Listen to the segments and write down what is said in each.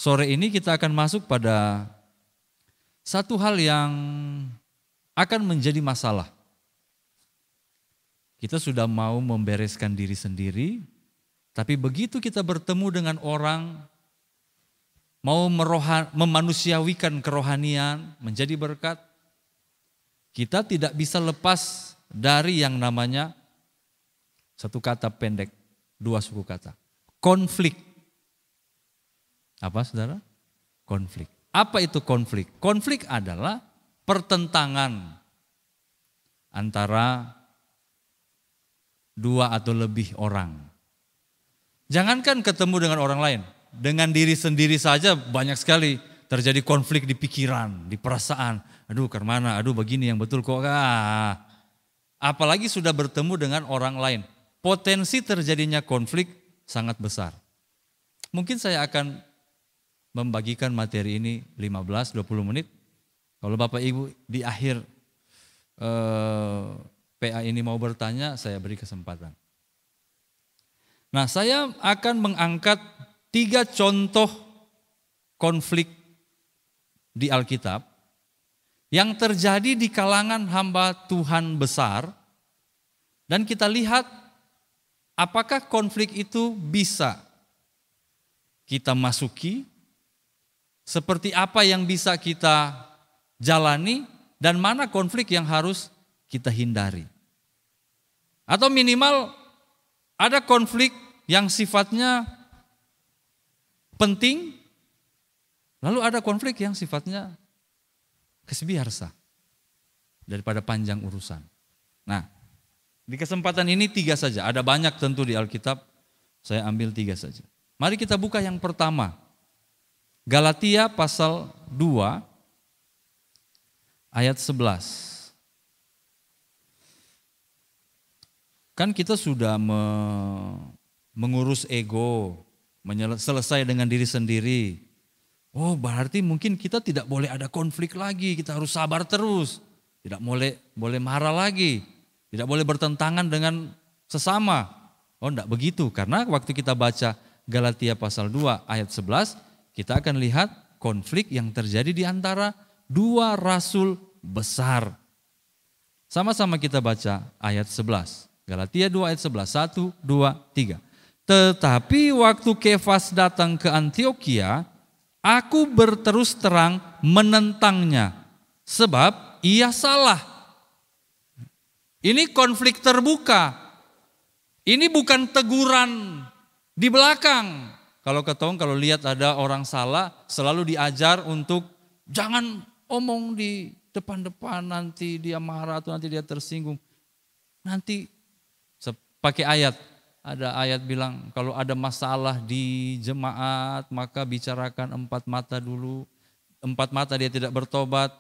sore ini kita akan masuk pada satu hal yang akan menjadi masalah. Kita sudah mau membereskan diri sendiri, tapi begitu kita bertemu dengan orang, mau memanusiawikan kerohanian, menjadi berkat, kita tidak bisa lepas dari yang namanya satu kata pendek, dua suku kata. Konflik. Apa saudara? Konflik. Apa itu konflik? Konflik adalah pertentangan antara dua atau lebih orang. Jangankan ketemu dengan orang lain, dengan diri sendiri saja banyak sekali terjadi konflik di pikiran, di perasaan. Aduh kemana, aduh begini yang betul kok. Apalagi sudah bertemu dengan orang lain. Potensi terjadinya konflik sangat besar. Mungkin saya akan membagikan materi ini 15-20 menit. Kalau Bapak Ibu di akhir PA ini mau bertanya, saya beri kesempatan. Nah, saya akan mengangkat 3 contoh konflik di Alkitab yang terjadi di kalangan hamba Tuhan besar, dan kita lihat apakah konflik itu bisa kita masuki, seperti apa yang bisa kita jalani, dan mana konflik yang harus kita hindari. Atau minimal ada konflik yang sifatnya penting, lalu ada konflik yang sifatnya kesbiarsa daripada panjang urusan. Nah, di kesempatan ini 3 saja, ada banyak tentu di Alkitab, saya ambil 3 saja. Mari kita buka yang pertama, Galatia pasal 2 ayat 11. Kan kita sudah mengurus ego, selesai dengan diri sendiri. Oh, berarti mungkin kita tidak boleh ada konflik lagi, kita harus sabar terus. Tidak boleh marah lagi, tidak boleh bertentangan dengan sesama. Oh, enggak begitu, karena waktu kita baca Galatia pasal 2 ayat 11, kita akan lihat konflik yang terjadi di antara 2 rasul besar. Sama-sama kita baca ayat 11. Galatia 2 ayat 11. 1, 2, 3. Tetapi waktu Kefas datang ke Antiokhia, aku berterus terang menentangnya, sebab ia salah. Ini konflik terbuka. Ini bukan teguran di belakang. Kalau lihat ada orang salah, selalu diajar untuk jangan omong di depan-depan, nanti dia marah atau nanti dia tersinggung. Nanti pakai ayat, ada ayat bilang kalau ada masalah di jemaat maka bicarakan 4 mata dulu. 4 mata dia tidak bertobat,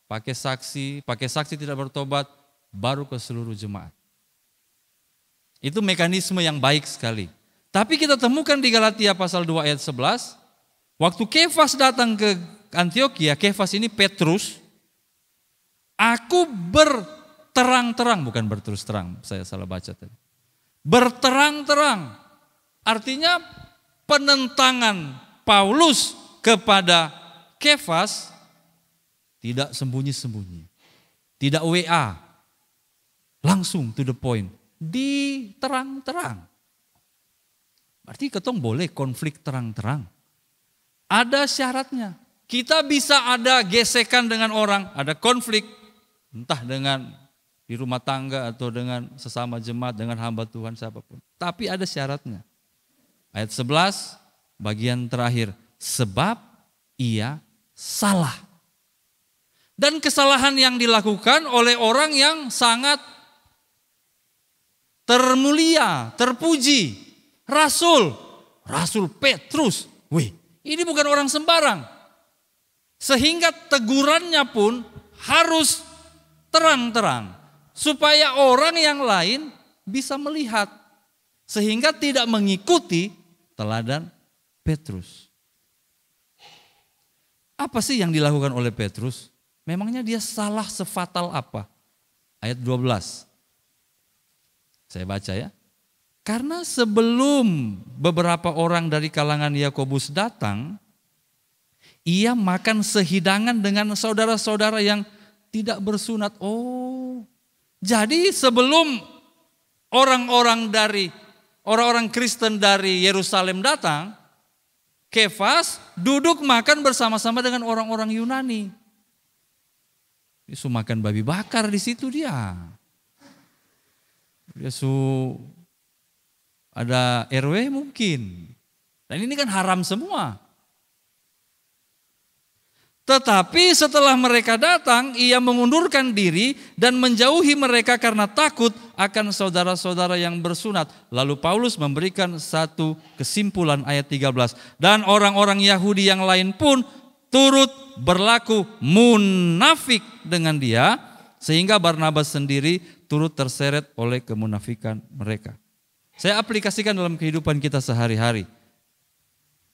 pakai saksi tidak bertobat, baru ke seluruh jemaat. Itu mekanisme yang baik sekali. Tapi kita temukan di Galatia pasal 2 ayat 11, waktu Kefas datang ke Antiokhia, Kefas ini Petrus, aku berterang-terang, bukan berterus terang, saya salah baca tadi. Berterang-terang, artinya penentangan Paulus kepada Kefas tidak sembunyi-sembunyi, tidak WA, langsung to the point, di terang-terang. Berarti ketong boleh konflik terang-terang. Ada syaratnya. Kita bisa ada gesekan dengan orang, ada konflik, entah dengan di rumah tangga atau dengan sesama jemaat, dengan hamba Tuhan siapapun. Tapi ada syaratnya. Ayat 11, bagian terakhir, sebab ia salah. Dan kesalahan yang dilakukan oleh orang yang sangat termulia, terpuji. Rasul Petrus. Wih, ini bukan orang sembarang. Sehingga tegurannya pun harus terang-terang. Supaya orang yang lain bisa melihat. Sehingga tidak mengikuti teladan Petrus. Apa sih yang dilakukan oleh Petrus? Memangnya dia salah sefatal apa? Ayat 12. Saya baca ya. Karena sebelum beberapa orang dari kalangan Yakobus datang, ia makan sehidangan dengan saudara-saudara yang tidak bersunat. Oh, jadi sebelum orang-orang Kristen dari Yerusalem datang, Kefas duduk makan bersama-sama dengan orang-orang Yunani. Yesus makan babi bakar di situ dia. Yesus ada RW mungkin. Dan ini kan haram semua. Tetapi setelah mereka datang, ia mengundurkan diri dan menjauhi mereka karena takut akan saudara-saudara yang bersunat. Lalu Paulus memberikan satu kesimpulan ayat 13. Dan orang-orang Yahudi yang lain pun turut berlaku munafik dengan dia, sehingga Barnabas sendiri turut terseret oleh kemunafikan mereka. Saya aplikasikan dalam kehidupan kita sehari-hari.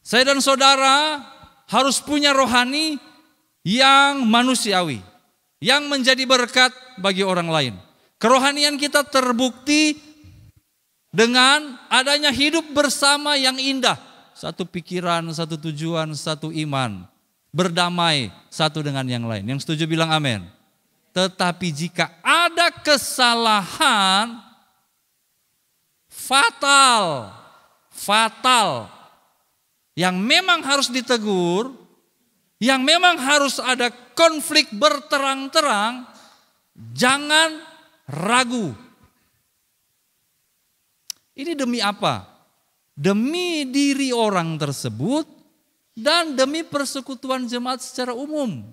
Saya dan saudara harus punya rohani yang manusiawi, yang menjadi berkat bagi orang lain. Kerohanian kita terbukti dengan adanya hidup bersama yang indah. Satu pikiran, satu tujuan, satu iman. Berdamai satu dengan yang lain. Yang setuju bilang amin. Tetapi jika ada kesalahan fatal yang memang harus ditegur, yang memang harus ada konflik berterang-terang, jangan ragu. Ini demi apa? Demi diri orang tersebut dan demi persekutuan jemaat secara umum.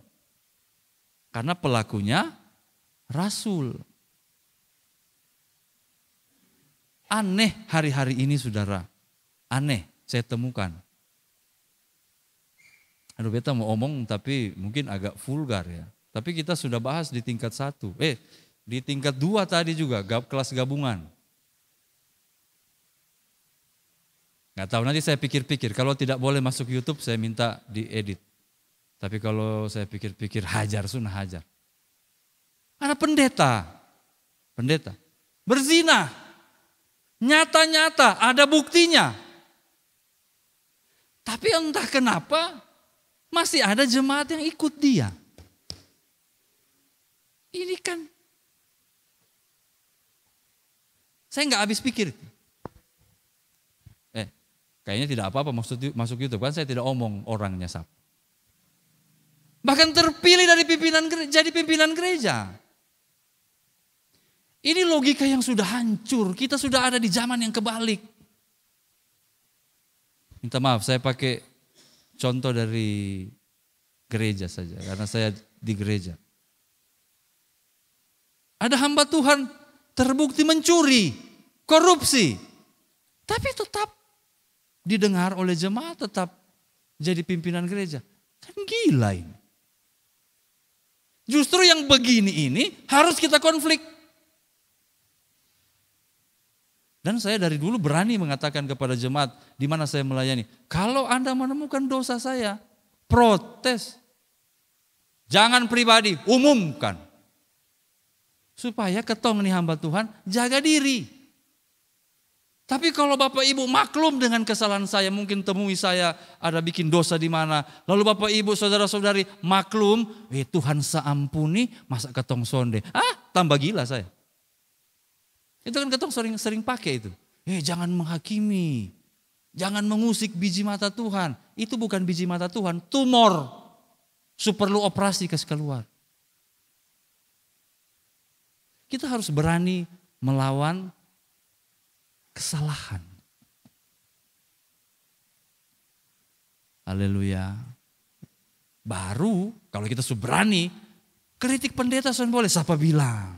Karena pelakunya rasul. Aneh hari-hari ini saudara. Aneh saya temukan. Aduh beta mau omong tapi mungkin agak vulgar ya. Tapi kita sudah bahas di tingkat 1. Di tingkat 2 tadi juga kelas gabungan. Nggak tahu, nanti saya pikir-pikir. Kalau tidak boleh masuk YouTube saya minta diedit. Tapi kalau saya pikir-pikir hajar, sunnah hajar. Ada pendeta berzina. Nyata-nyata ada buktinya. Tapi entah kenapa masih ada jemaat yang ikut dia. Ini kan saya nggak habis pikir. Kayaknya tidak apa-apa masuk YouTube kan, saya tidak omong orangnya siapa. Bahkan terpilih dari jadi pimpinan gereja. Ini logika yang sudah hancur. Kita sudah ada di zaman yang kebalik. Minta maaf, saya pakai contoh dari gereja saja, karena saya di gereja. Ada hamba Tuhan terbukti mencuri, korupsi, tapi tetap didengar oleh jemaat, tetap jadi pimpinan gereja. Kan gila ini. Justru yang begini ini harus kita konflik. Dan saya dari dulu berani mengatakan kepada jemaat di mana saya melayani, kalau Anda menemukan dosa saya, protes. Jangan pribadi, umumkan. Supaya ketong nih hamba Tuhan jaga diri. Tapi kalau Bapak Ibu maklum dengan kesalahan saya, mungkin temui saya ada bikin dosa di mana. Lalu Bapak Ibu saudara-saudari maklum, Tuhan seampuni, masa ketong sonde. Tambah gila saya. Itu kan ketong sering pakai itu. Jangan menghakimi, jangan mengusik biji mata Tuhan. Itu bukan biji mata Tuhan, tumor. Perlu operasi kasih keluar. Kita harus berani melawan kesalahan. Haleluya. Baru kalau kita sudah berani, kritik pendeta sudah boleh. Siapa bilang?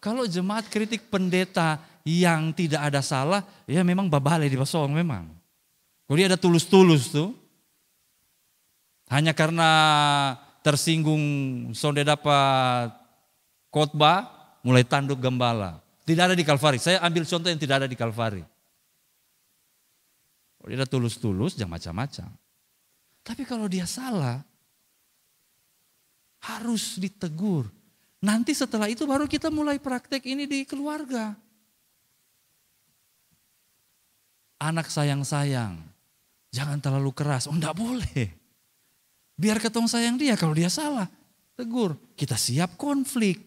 Kalau jemaat kritik pendeta yang tidak ada salah, ya memang babale di basong memang. Kalau dia ada tulus-tulus tuh, hanya karena tersinggung sonde dapat khotbah, mulai tanduk gembala. Tidak ada di Kalvari. Saya ambil contoh yang tidak ada di Kalvari. Kalau dia tulus-tulus, jangan macam-macam. Tapi kalau dia salah, harus ditegur. Nanti setelah itu baru kita mulai praktek ini di keluarga. Anak sayang-sayang, Jangan terlalu keras. Oh enggak boleh. Biar ketong sayang dia, kalau dia salah, tegur. Kita siap konflik.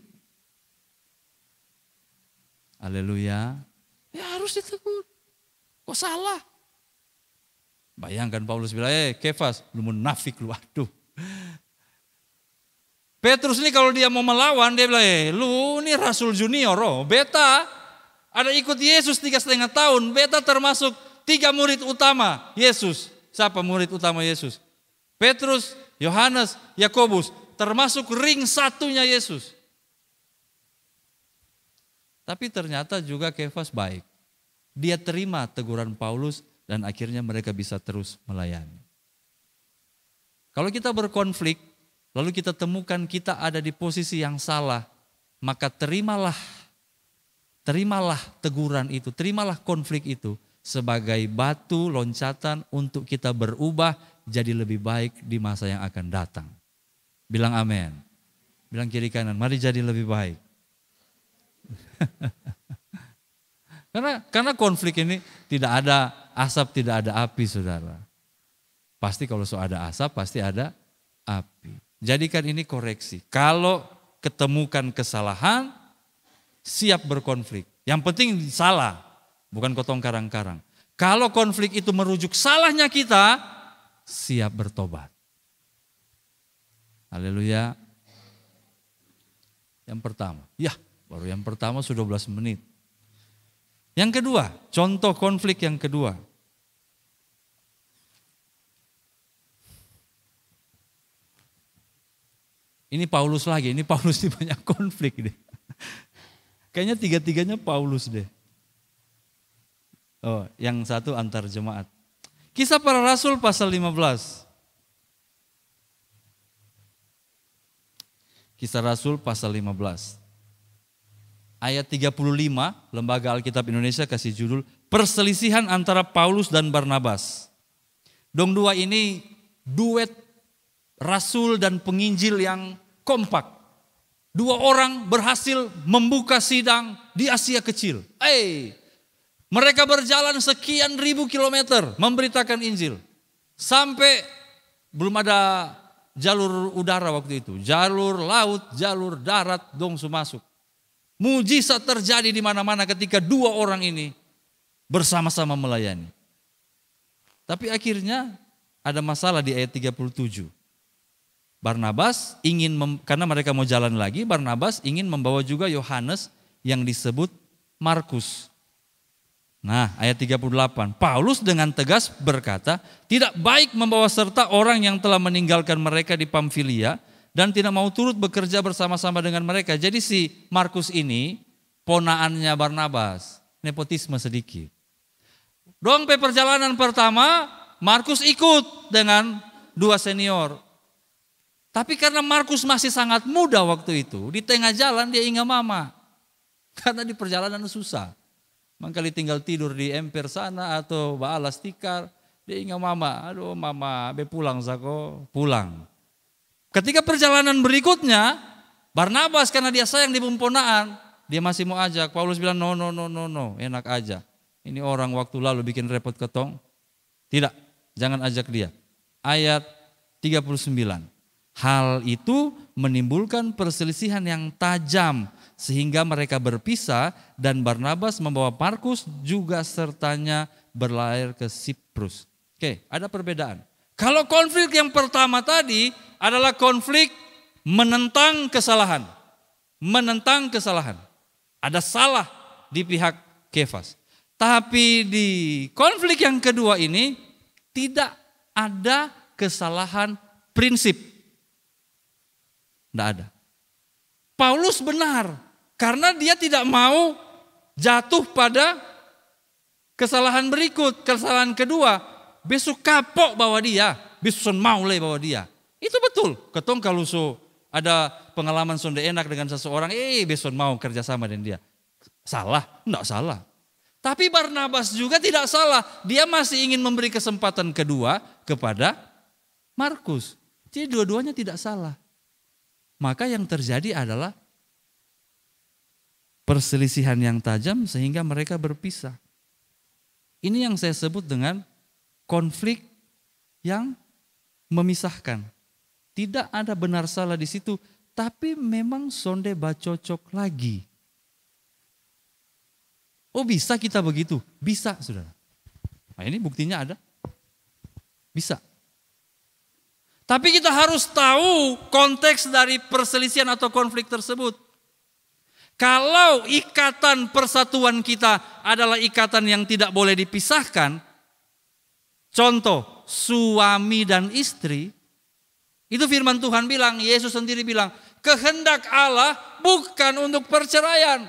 Haleluya. Ya harus ditegur. Kok salah? Bayangkan Paulus bilang, Kefas, lu munafik lu, aduh. Petrus ini kalau dia mau melawan, dia bilang, lu ini Rasul Junior, beta ada ikut Yesus 3,5 tahun, beta termasuk 3 murid utama Yesus. Siapa murid utama Yesus? Petrus, Yohanes, Yakobus, termasuk ring satunya Yesus. Tapi ternyata juga Kefas baik. Dia terima teguran Paulus dan akhirnya mereka bisa terus melayani. Kalau kita berkonflik, lalu kita temukan kita ada di posisi yang salah, maka terimalah teguran itu, terimalah konflik itu sebagai batu loncatan untuk kita berubah jadi lebih baik di masa yang akan datang. Bilang amin. Bilang kiri kanan, mari jadi lebih baik. Karena konflik ini tidak ada asap, tidak ada api, saudara. Pasti kalau ada asap, pasti ada api. Jadikan ini koreksi. Kalau ketemukan kesalahan, siap berkonflik. Yang penting salah, bukan kotong karang-karang. Kalau konflik itu merujuk salahnya kita, siap bertobat. Haleluya. Yang pertama, baru yang pertama sudah 12 menit. Yang kedua, contoh konflik yang kedua. Ini Paulus lagi, ini Paulus ini banyak konflik deh. Kayaknya tiga-tiganya Paulus deh. Oh, yang satu antar jemaat. Kisah Para Rasul pasal 15. Kisah Rasul pasal 15. Ayat 35, Lembaga Alkitab Indonesia kasih judul Perselisihan antara Paulus dan Barnabas. Dong dua ini duet rasul dan penginjil yang kompak. Dua orang berhasil membuka sidang di Asia Kecil. Mereka berjalan sekian ribu kilometer memberitakan Injil. Sampai belum ada jalur udara waktu itu. Jalur laut, jalur darat, dong masuk. Mujizat terjadi di mana-mana ketika dua orang ini bersama-sama melayani. Tapi akhirnya ada masalah di ayat 37. Barnabas karena mereka mau jalan lagi, Barnabas ingin membawa juga Yohanes yang disebut Markus. Nah, ayat 38. Paulus dengan tegas berkata, tidak baik membawa serta orang yang telah meninggalkan mereka di Pamfilia dan tidak mau turut bekerja bersama-sama dengan mereka. Jadi si Markus ini ponaannya Barnabas, nepotisme sedikit. Dong perjalanan pertama, Markus ikut dengan dua senior. Tapi karena Markus masih sangat muda waktu itu, di tengah jalan dia ingat mama. Karena di perjalanan susah. Mangkali tinggal tidur di emper sana atau baalas tikar, dia ingat mama. Aduh mama, pulang Zako, pulang. Ketika perjalanan berikutnya, Barnabas karena dia sayang di pemponaan, dia masih mau ajak. Paulus bilang no, enak aja. Ini orang waktu lalu bikin repot ketong. Tidak, jangan ajak dia. Ayat 39. Hal itu menimbulkan perselisihan yang tajam sehingga mereka berpisah dan Barnabas membawa Markus juga sertanya berlayar ke Siprus. Oke, ada perbedaan. Kalau konflik yang pertama tadi adalah konflik menentang kesalahan. Menentang kesalahan. Ada salah di pihak Kefas. Tapi di konflik yang kedua ini tidak ada kesalahan prinsip. Tidak ada. Paulus benar karena dia tidak mau jatuh pada kesalahan berikut. Kesalahan kedua, besok kapok bawa dia, besok mau bawa dia. Itu betul. Ketong kalau ada pengalaman sonde enak dengan seseorang, besok mau kerjasama dengan dia. Salah? Enggak salah. Tapi Barnabas juga tidak salah. Dia masih ingin memberi kesempatan kedua kepada Markus. Jadi dua-duanya tidak salah. Maka yang terjadi adalah perselisihan yang tajam sehingga mereka berpisah. Ini yang saya sebut dengan konflik yang memisahkan. Tidak ada benar salah di situ, tapi memang sonde bacocok lagi. Oh bisa kita begitu? Bisa saudara. Nah ini buktinya ada. Bisa. Tapi kita harus tahu konteks dari perselisihan atau konflik tersebut. Kalau ikatan persatuan kita adalah ikatan yang tidak boleh dipisahkan, contoh suami dan istri, itu firman Tuhan bilang, Yesus sendiri bilang, kehendak Allah bukan untuk perceraian.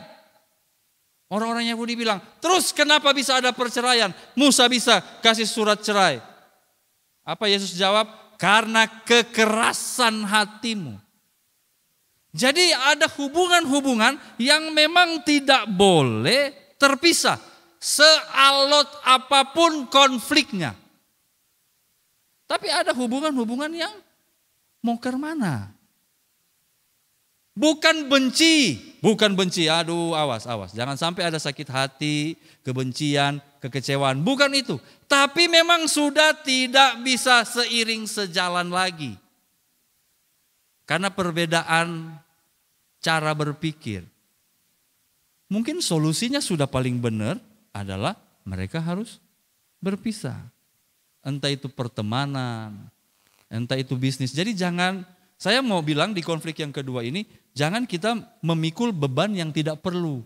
Orang-orang Yahudi bilang, terus kenapa bisa ada perceraian? Musa bisa kasih surat cerai. Apa Yesus jawab? Karena kekerasan hatimu. Jadi ada hubungan-hubungan yang memang tidak boleh terpisah. Sealot apapun konfliknya. Tapi ada hubungan-hubungan yang mau ke mana? Bukan benci. Aduh awas. Jangan sampai ada sakit hati, kebencian, kekecewaan. Bukan itu. Tapi memang sudah tidak bisa seiring sejalan lagi. Karena perbedaan cara berpikir. Mungkin solusinya sudah paling benar adalah mereka harus berpisah. Entah itu pertemanan, entah itu bisnis. Jadi saya mau bilang di konflik yang kedua ini, jangan kita memikul beban yang tidak perlu.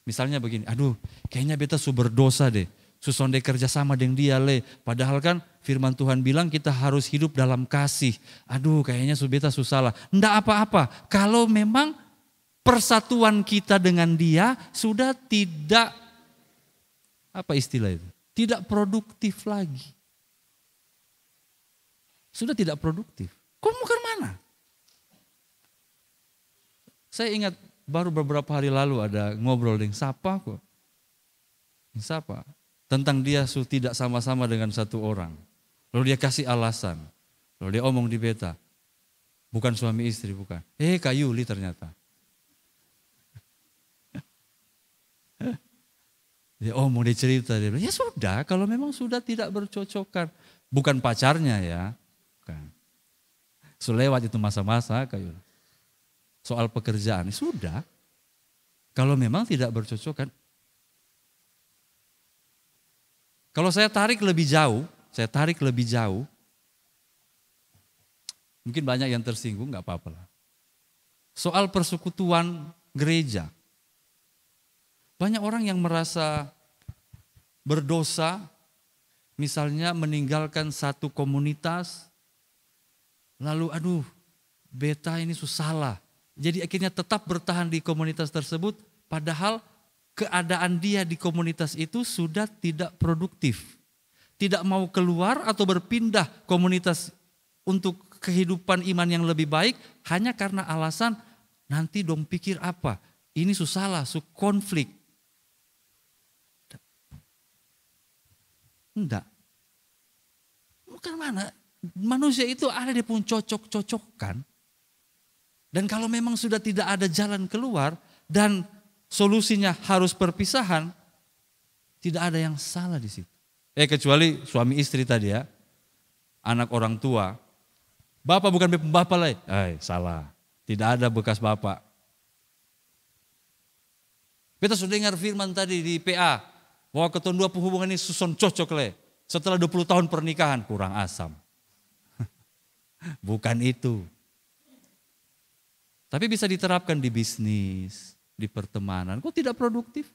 Misalnya begini, aduh kayaknya beta su berdosa deh. Susonde kerja sama dengan dia le. Padahal kan firman Tuhan bilang kita harus hidup dalam kasih. Aduh kayaknya beta salah. Enggak apa-apa. Kalau memang persatuan kita dengan dia sudah tidak, apa istilah itu? Tidak produktif lagi. Sudah tidak produktif. Kau mau ke mana? Saya ingat baru beberapa hari lalu ada ngobrol dengan siapa kok. Siapa? Tentang dia tidak sama-sama dengan satu orang. Lalu dia kasih alasan. Lalu dia omong di beta. Bukan suami istri, bukan. Kak Yuli ternyata. Dia omong, dia cerita. Dia bilang, ya sudah, kalau memang sudah tidak bercocokan. Bukan pacarnya ya. Bukan. Lewat itu masa-masa Kak Yuli. Soal pekerjaan, sudah. Kalau memang tidak bercocokan. Kalau saya tarik lebih jauh, mungkin banyak yang tersinggung, gak apa-apa lah. Soal persekutuan gereja. Banyak orang yang merasa berdosa, misalnya meninggalkan satu komunitas, lalu aduh beta ini salah. Jadi akhirnya tetap bertahan di komunitas tersebut, padahal keadaan dia di komunitas itu sudah tidak produktif. Tidak mau keluar atau berpindah komunitas untuk kehidupan iman yang lebih baik hanya karena alasan nanti dong pikir apa. Ini salah, konflik. Enggak. Bukan mana. Manusia itu ada dia pun cocok-cocokkan. Dan kalau memang sudah tidak ada jalan keluar dan solusinya harus perpisahan, tidak ada yang salah di situ. Kecuali suami istri tadi ya, anak orang tua. Bapak bukan bapak lah, salah. Tidak ada bekas bapak. Kita sudah dengar firman tadi di PA, bahwa keton dua hubungan ini susun cocok le. Setelah 20 tahun pernikahan kurang asam. Bukan itu. Tapi bisa diterapkan di bisnis, di pertemanan. Kok tidak produktif?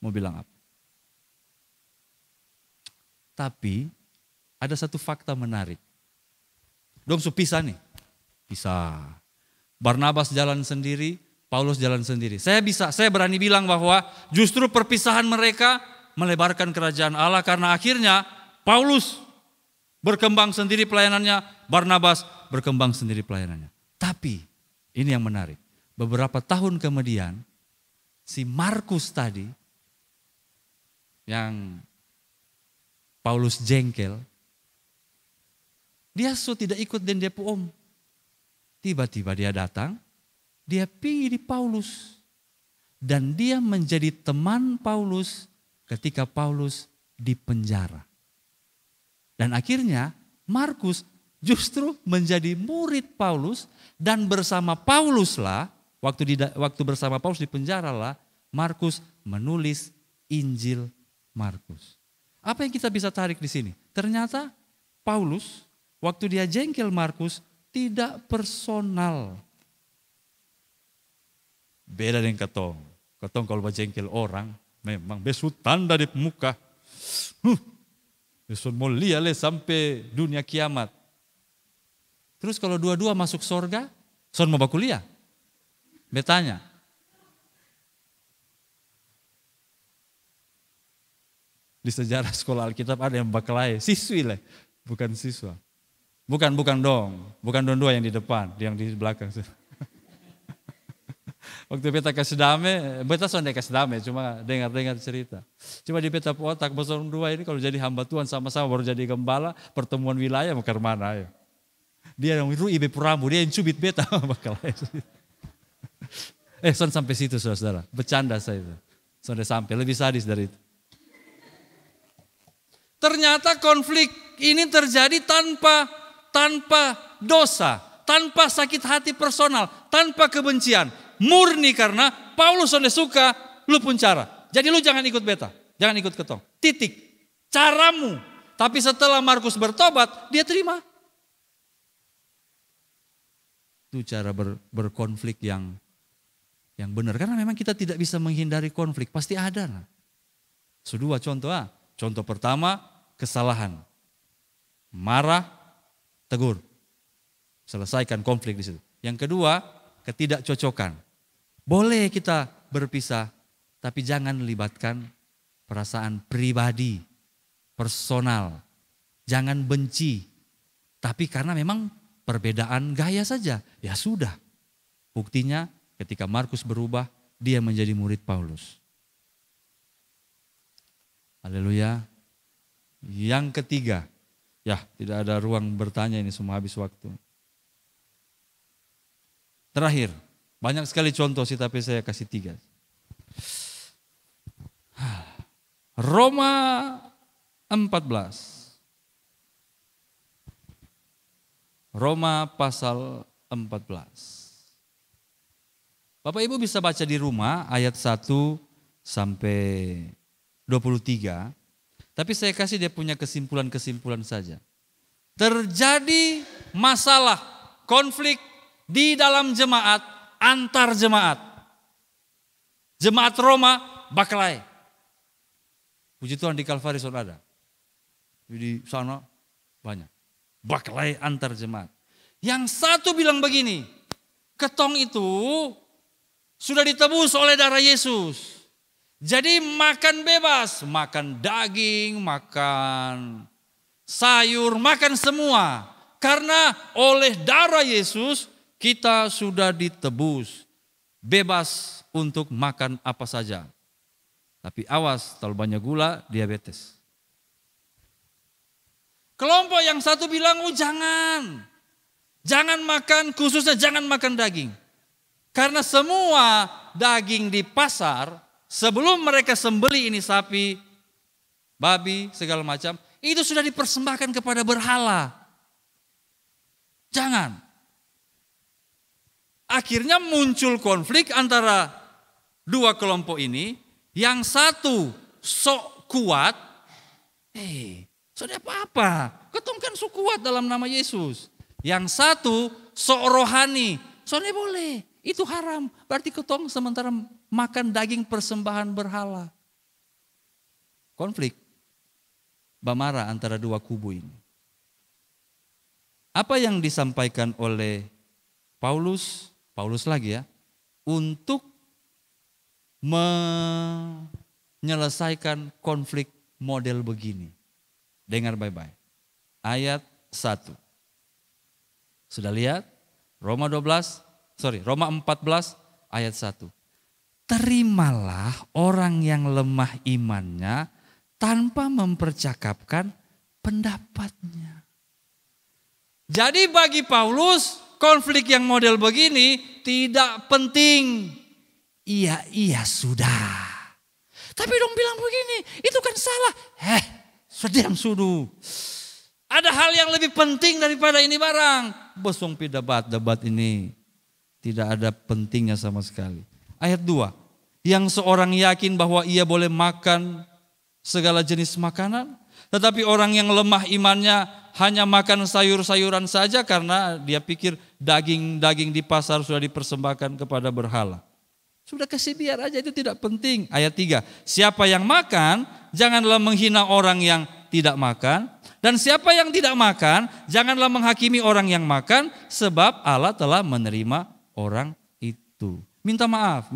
Mau bilang apa? Tapi ada satu fakta menarik. Dong pisah nih. Pisah. Barnabas jalan sendiri, Paulus jalan sendiri. Saya berani bilang bahwa justru perpisahan mereka melebarkan kerajaan Allah karena akhirnya Paulus berkembang sendiri pelayanannya, Barnabas berkembang sendiri pelayanannya. Tapi ini yang menarik. Beberapa tahun kemudian si Markus tadi yang Paulus jengkel, dia tidak ikut dan dia om. Tiba-tiba dia datang, dia pilih Paulus. Dan dia menjadi teman Paulus ketika Paulus di penjara. Dan akhirnya Markus justru menjadi murid Paulus dan bersama Pauluslah, waktu bersama Paulus di penjara lah, Markus menulis Injil Markus. Apa yang kita bisa tarik di sini? Ternyata Paulus waktu dia jengkel Markus tidak personal. Beda dengan ketong. Ketong kalau jengkel orang memang besut tanda di muka. Besut mulia le sampai dunia kiamat. Terus kalau dua-dua masuk surga, son mau kuliah? Betanya. Di sejarah sekolah Alkitab ada yang bakalai, siswi lah, bukan siswa. Bukan dong, bukan dua yang di depan, yang di belakang. Waktu beta kasih damai, beta sonde kasih damai, cuma dengar cerita. Cuma di beta otak, bosan dua ini kalau jadi hamba Tuhan sama-sama baru jadi gembala, pertemuan wilayah mau ke mana ayo. Dia yang itu ibe puramu, dia yang cubit beta bakalai. Son sampai situ saudara, bercanda saya itu. Sonde sampai, lebih sadis dari itu. Ternyata konflik ini terjadi tanpa dosa, tanpa sakit hati personal, tanpa kebencian. Murni karena Paulus sonde suka, lu pun cara. Jadi lu jangan ikut beta, jangan ikut ketong. Titik, caramu. Tapi setelah Markus bertobat, dia terima. Itu cara berkonflik yang benar. Karena memang kita tidak bisa menghindari konflik, pasti ada. Dua contoh. Contoh pertama, kesalahan. Marah, tegur. Selesaikan konflik di situ. Yang kedua, ketidakcocokan. Boleh kita berpisah, tapi jangan libatkan perasaan pribadi, personal. Jangan benci. Tapi karena memang perbedaan gaya saja. Ya sudah. Buktinya ketika Markus berubah, dia menjadi murid Paulus. Haleluya. Yang ketiga, ya tidak ada ruang bertanya ini semua habis waktu. Terakhir, banyak sekali contoh sih tapi saya kasih 3. Roma 14. Roma pasal 14. Bapak Ibu bisa baca di rumah ayat 1 sampai 23. Tapi saya kasih dia punya kesimpulan-kesimpulan saja. Terjadi masalah, konflik di dalam jemaat, antar jemaat. Jemaat Roma, bakalai. Puji Tuhan di Kalvari ada. Di sana banyak. Bakalai antar jemaat. Yang satu bilang begini, ketong itu sudah ditebus oleh darah Yesus. Jadi makan bebas, makan daging, makan sayur, makan semua. Karena oleh darah Yesus kita sudah ditebus. Bebas untuk makan apa saja. Tapi awas, terlalu banyak gula, diabetes. Kelompok yang satu bilang, jangan. Jangan makan, khususnya jangan makan daging. Karena semua daging di pasar, sebelum mereka sembeli ini sapi, babi, segala macam, itu sudah dipersembahkan kepada berhala. Jangan. Akhirnya muncul konflik antara dua kelompok ini. Yang satu sok kuat, sudah apa-apa, ketong kan sok kuat dalam nama Yesus. Yang satu sok rohani, soalnya boleh, itu haram. Berarti ketong sementara makan daging persembahan berhala. Konflik, bamara antara dua kubu ini. Apa yang disampaikan oleh Paulus lagi ya, untuk menyelesaikan konflik model begini. Dengar baik-baik. Ayat 1. Sudah lihat? Roma 14 ayat 1. Terimalah orang yang lemah imannya tanpa mempercakapkan pendapatnya. Jadi bagi Paulus, konflik yang model begini tidak penting. Iya sudah. Tapi dong bilang begini, itu kan salah. Sedang sudu. Ada hal yang lebih penting daripada ini barang. Bosong pi debat ini. Tidak ada pentingnya sama sekali. Ayat 2. Yang seorang yakin bahwa ia boleh makan segala jenis makanan. Tetapi orang yang lemah imannya hanya makan sayur-sayuran saja karena dia pikir daging-daging di pasar sudah dipersembahkan kepada berhala. Sudah kasih biar aja, itu tidak penting. Ayat 3. Siapa yang makan janganlah menghina orang yang tidak makan. Dan siapa yang tidak makan janganlah menghakimi orang yang makan, sebab Allah telah menerima orang itu. Minta maaf.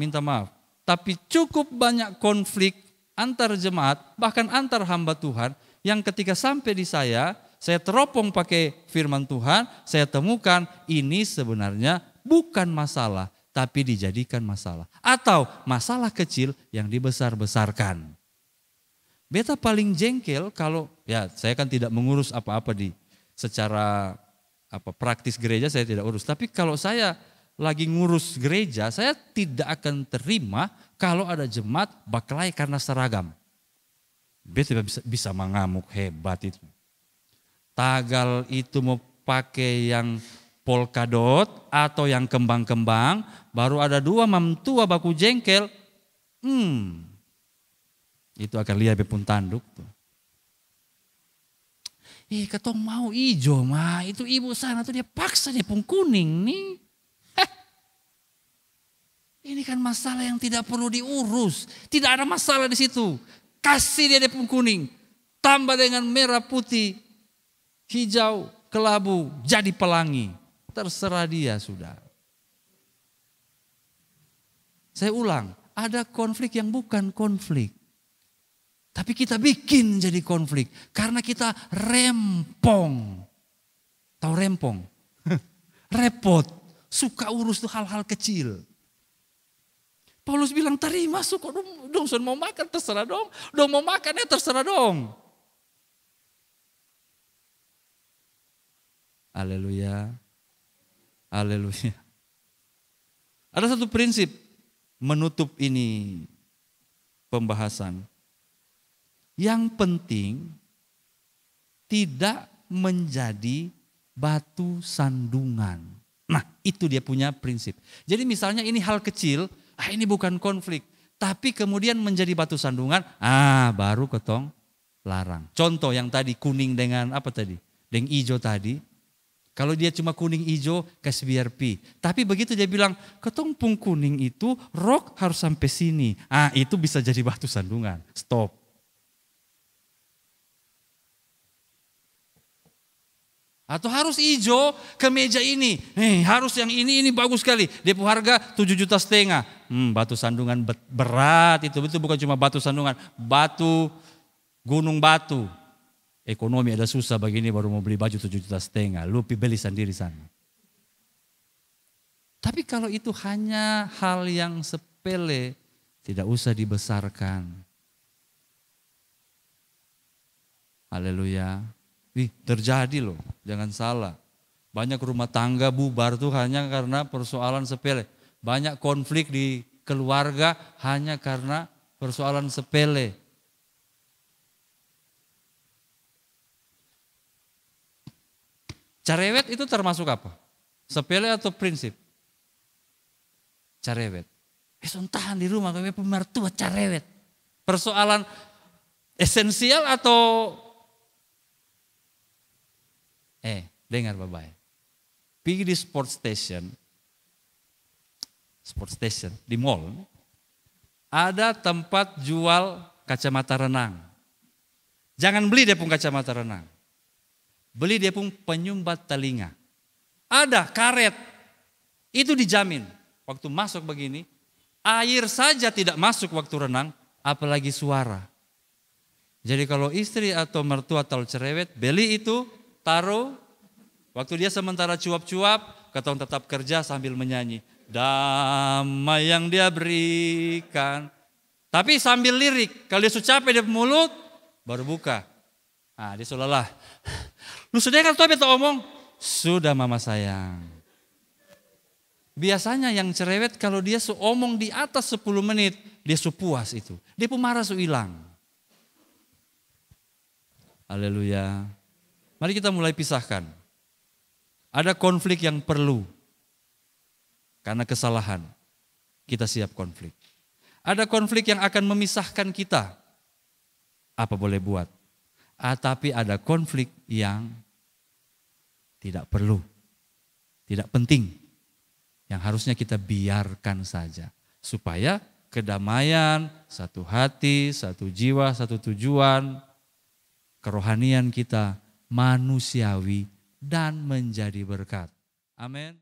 Tapi cukup banyak konflik antar jemaat, bahkan antar hamba Tuhan, yang ketika sampai di saya teropong pakai firman Tuhan, saya temukan ini sebenarnya bukan masalah, tapi dijadikan masalah. Atau masalah kecil yang dibesar-besarkan. Beta paling jengkel kalau, ya saya kan tidak mengurus apa-apa secara praktis gereja, saya tidak urus. Tapi kalau saya lagi ngurus gereja, saya tidak akan terima kalau ada jemaat berkelahi karena seragam. Beta bisa mengamuk hebat itu. Tagal itu mau pakai yang polkadot atau yang kembang-kembang, baru ada 2 mamtua baku jengkel. Itu akan lihat bepun tanduk tuh. Ketong mau ijo mah, itu ibu sana tuh dia paksa dia pun kuning nih. Ini kan masalah yang tidak perlu diurus. Tidak ada masalah di situ. Kasih dia pun kuning. Tambah dengan merah, putih, hijau, kelabu, jadi pelangi. Terserah dia sudah. Saya ulang, ada konflik yang bukan konflik. Tapi kita bikin jadi konflik. Karena kita rempong. Tahu rempong? Repot. Suka urus tuh hal-hal kecil. Paulus bilang, terima masuk dong, mau makan terserah dong. Dong mau makan ya terserah dong. Haleluya. Haleluya. Ada satu prinsip menutup ini pembahasan. Yang penting tidak menjadi batu sandungan. Nah, itu dia punya prinsip. Jadi misalnya ini hal kecil, ini bukan konflik. Tapi kemudian menjadi batu sandungan, baru ketong larang. Contoh yang tadi kuning dengan apa tadi? Dengan hijau tadi. Kalau dia cuma kuning hijau, kasih biar pi. Tapi begitu dia bilang, ketong pung kuning itu rok harus sampai sini. Itu bisa jadi batu sandungan. Stop. Atau harus hijau kemeja ini. Harus yang ini bagus sekali. Dia punya harga 7,5 juta. Batu sandungan berat itu. Itu bukan cuma batu sandungan. Batu, gunung batu. Ekonomi ada susah begini baru mau beli baju 7,5 juta. Lu beli sendiri sana. Tapi kalau itu hanya hal yang sepele. Tidak usah dibesarkan. Haleluya. Terjadi loh, jangan salah. Banyak rumah tangga bubar tuh hanya karena persoalan sepele. Banyak konflik di keluarga hanya karena persoalan sepele. Carewet itu termasuk apa? Sepele atau prinsip? Carewet. Tahan di rumah kami pemertua carewet. Persoalan esensial atau dengar bapak. Pergi di sports station di mall, ada tempat jual kacamata renang. Jangan beli dia pun kacamata renang. Beli dia pun penyumbat telinga. Ada karet, itu dijamin. Waktu masuk begini, air saja tidak masuk waktu renang, apalagi suara. Jadi kalau istri atau mertua atau cerewet, beli itu, taruh, waktu dia sementara cuap-cuap, ketong tetap kerja sambil menyanyi. Damai yang dia berikan. Tapi sambil lirik, kalau dia sudah capek dia mulut, baru buka. Dia seolah-olah, lu sudah kan tuh beta omong? Sudah mama sayang. Biasanya yang cerewet kalau dia omong di atas 10 menit, dia puas itu. Dia pun marah hilang. Haleluya. Mari kita mulai pisahkan. Ada konflik yang perlu. Karena kesalahan, kita siap konflik. Ada konflik yang akan memisahkan kita. Apa boleh buat? Tapi ada konflik yang tidak perlu, tidak penting. Yang harusnya kita biarkan saja. Supaya kedamaian, satu hati, satu jiwa, satu tujuan, kerohanian kita manusiawi dan menjadi berkat. Amin.